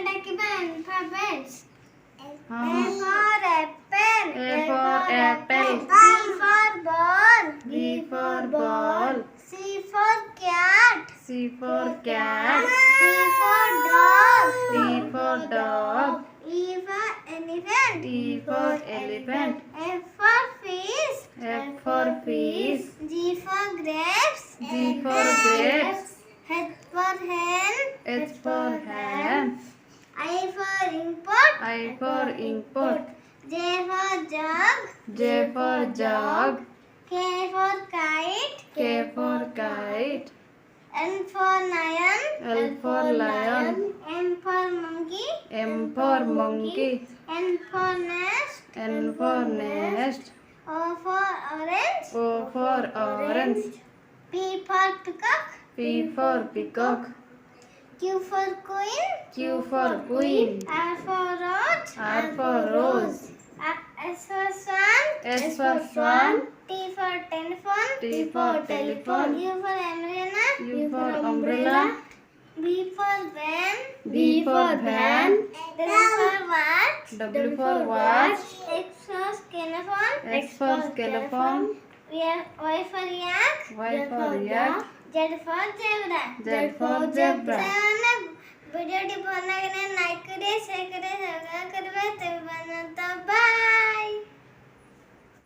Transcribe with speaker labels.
Speaker 1: alphabets. A
Speaker 2: हाँ
Speaker 1: for apple.
Speaker 2: A for apple.
Speaker 1: B for ball.
Speaker 2: B for ball.
Speaker 1: C for cat.
Speaker 2: C for cat.
Speaker 1: D for dog.
Speaker 2: D for dog.
Speaker 1: E for elephant.
Speaker 2: E for elephant.
Speaker 1: F for fish.
Speaker 2: F for fish.
Speaker 1: G for grapes.
Speaker 2: G for grapes.
Speaker 1: H for hen.
Speaker 2: H for hen.
Speaker 1: I for import.
Speaker 2: I for import.
Speaker 1: J for jug.
Speaker 2: J for jug.
Speaker 1: K for kite.
Speaker 2: K for kite.
Speaker 1: L for lion.
Speaker 2: L for lion.
Speaker 1: M for monkey.
Speaker 2: M for monkey.
Speaker 1: N for nest.
Speaker 2: N for nest.
Speaker 1: O for orange.
Speaker 2: O for orange.
Speaker 1: P for peacock.
Speaker 2: P for peacock.
Speaker 1: Q for queen.
Speaker 2: Q for queen.
Speaker 1: R for rose.
Speaker 2: R for rose.
Speaker 1: S for swan.
Speaker 2: S for swan.
Speaker 1: T for telephone.
Speaker 2: T for telephone.
Speaker 1: U for umbrella.
Speaker 2: U for umbrella.
Speaker 1: V for van.
Speaker 2: V for van.
Speaker 1: W for watch.
Speaker 2: W for watch.
Speaker 1: X for xylophone.
Speaker 2: X for xylophone.
Speaker 1: Y for yak.
Speaker 2: Y for yak.
Speaker 1: Z for zebra.
Speaker 2: Z for zebra.
Speaker 1: Video T like करें, share करें, subscribe करें, bye.